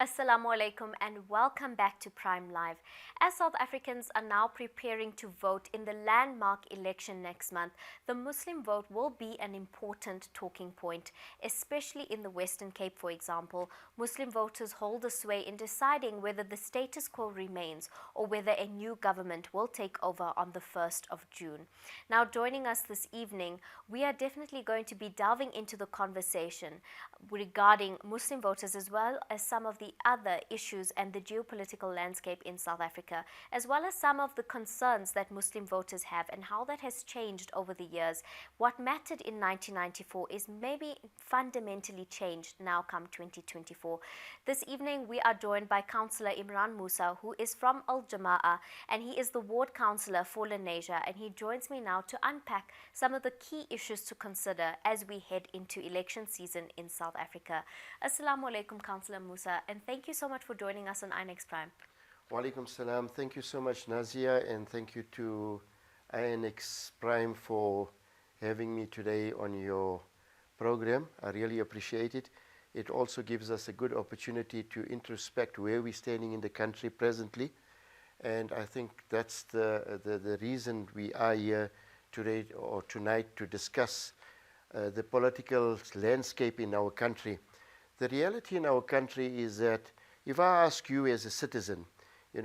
Assalamu alaikum and welcome back to Prime Live. As South Africans are now preparing to vote in the landmark election next month, the Muslim vote will be an important talking point, especially in the Western Cape, for example. Muslim voters hold the sway in deciding whether the status quo remains or whether a new government will take over on the 1st of June. Now, joining us this evening, we are definitely going to be delving into the conversation regarding Muslim voters as well as some of the other issues and the geopolitical landscape in South Africa, as well as some of the concerns that Muslim voters have and how that has changed over the years. What mattered in 1994 is maybe fundamentally changed now come 2024. This evening we are joined by Councillor Imraam Moosa, who is from Jama-ah, and he is the ward councillor for Lenasia, and he joins me now to unpack some of the key issues to consider as we head into election season in South Africa. Assalamu alaikum, Councillor Moosa, and thank you so much for joining us on INX Prime. Wa alaikum salam. Thank you so much, Nazia, and thank you to INX Prime for having me today on your program. I really appreciate it. It also gives us a good opportunity to introspect where we're standing in the country presently, and I think that's the reason we are here today or tonight to discuss the political landscape in our country. The reality in our country is that if I ask you as a citizen,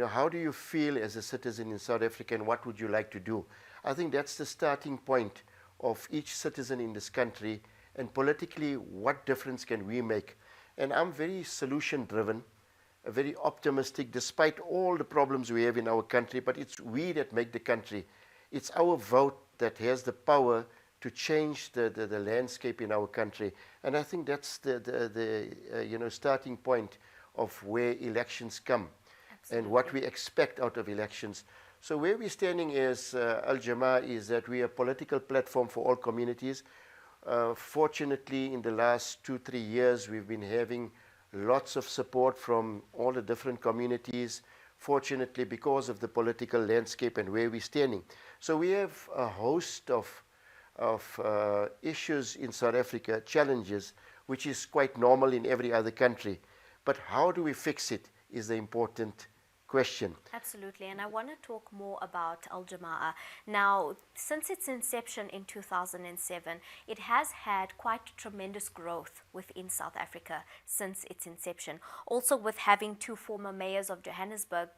how do you feel as a citizen in South Africa and what would you like to do? I think that's the starting point of each citizen in this country, and politically, what difference can we make? And I'm very solution driven, very optimistic despite all the problems we have in our country, but it's we that make the country. It's our vote that has the power to change the landscape in our country. And I think that's the starting point of where elections come. Absolutely. And what we expect out of elections. So where we're standing as Jama-ah is that we are a political platform for all communities. Fortunately, in the last 2-3 years, we've been having lots of support from all the different communities, fortunately because of the political landscape and where we're standing. So we have a host of issues in South Africa, challenges, which is quite normal in every other country. But how do we fix it is the important question. Absolutely, and I want to talk more about Jama-ah. Now, since its inception in 2007, it has had quite tremendous growth within South Africa since its inception. Also, with having 2 former mayors of Johannesburg,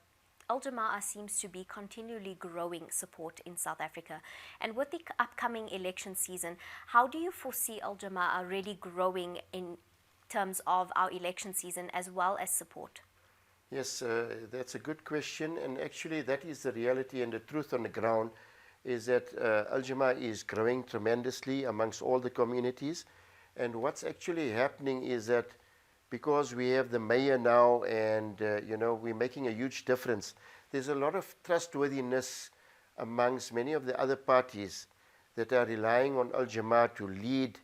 Jama-ah seems to be continually growing support in South Africa. And with the upcoming election season, how do you foresee Jama-ah really growing in terms of our election season as well as support? Yes, that's a good question, and actually that is the reality and the truth on the ground is that Jama-ah is growing tremendously amongst all the communities. And what's actually happening is that because we have the mayor now and we're making a huge difference, there's a lot of trustworthiness amongst many of the other parties that are relying on Jama-ah to lead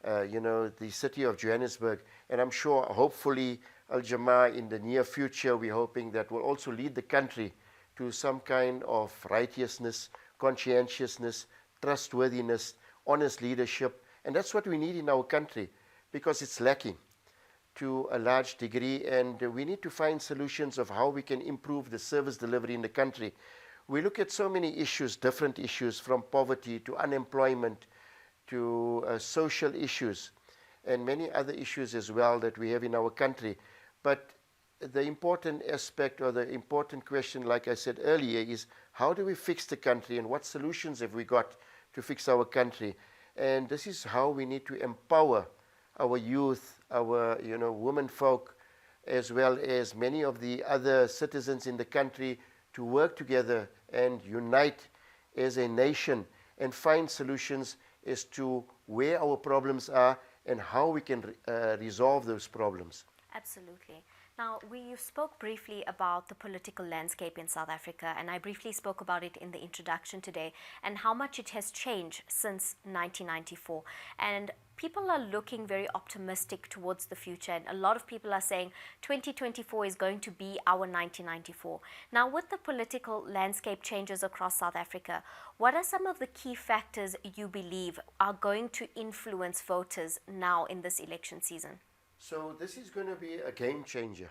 the city of Johannesburg. And I'm sure hopefully Jama-ah in the near future, we're hoping that will also lead the country to some kind of righteousness, conscientiousness, trustworthiness, honest leadership. And that's what we need in our country because it's lacking to a large degree, and we need to find solutions of how we can improve the service delivery in the country. We look at so many issues, different issues, from poverty to unemployment to social issues and many other issues as well that we have in our country. But the important aspect or the important question, like I said earlier, is how do we fix the country and what solutions have we got to fix our country? And this is how we need to empower our youth, our women folk, as well as many of the other citizens in the country to work together and unite as a nation and find solutions as to where our problems are and how we can resolve those problems. Absolutely. Now, you spoke briefly about the political landscape in South Africa, and I briefly spoke about it in the introduction today and how much it has changed since 1994. And people are looking very optimistic towards the future, and a lot of people are saying 2024 is going to be our 1994. Now, with the political landscape changes across South Africa, what are some of the key factors you believe are going to influence voters now in this election season? So this is going to be a game changer.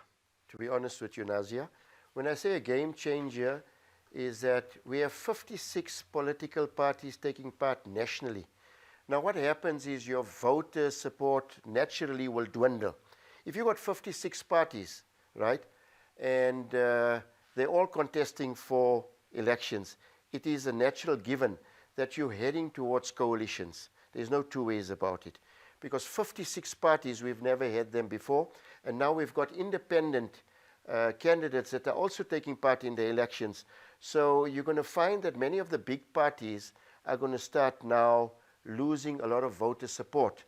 to be honest with you, Nazia. When I say a game changer, is that we have 56 political parties taking part nationally. Now, what happens is your voter support naturally will dwindle. If you've got 56 parties, right, and they're all contesting for elections, it is a natural given that you're heading towards coalitions. There's no two ways about it. Because 56 parties, we've never had them before, and now we've got independent candidates that are also taking part in the elections. So you're going to find that many of the big parties are going to start now losing a lot of voter support.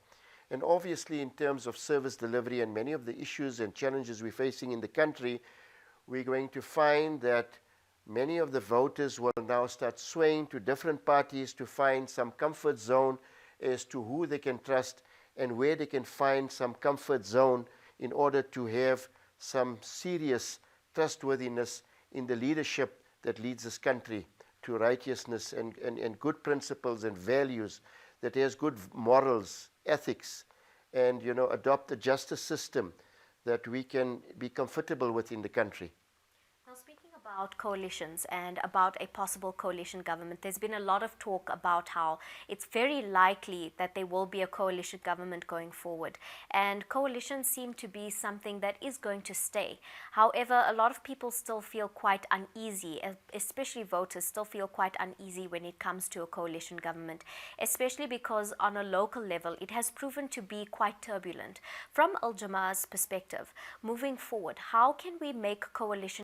And obviously, in terms of service delivery and many of the issues and challenges we're facing in the country, we're going to find that many of the voters will now start swaying to different parties to find some comfort zone as to who they can trust and where they can find some comfort zone in order to have some serious trustworthiness in the leadership that leads this country to righteousness and good principles and values, that has good morals, ethics, and adopt a justice system that we can be comfortable with in the country. Now, speaking about coalitions and about a possible coalition government, there's been a lot of talk about how it's very likely that there will be a coalition government going forward. And coalitions seem to be something that is going to stay. However, a lot of people still feel quite uneasy, especially voters still feel quite uneasy when it comes to a coalition government, especially because on a local level, it has proven to be quite turbulent. From Jama-ah's perspective, moving forward, how can we make coalition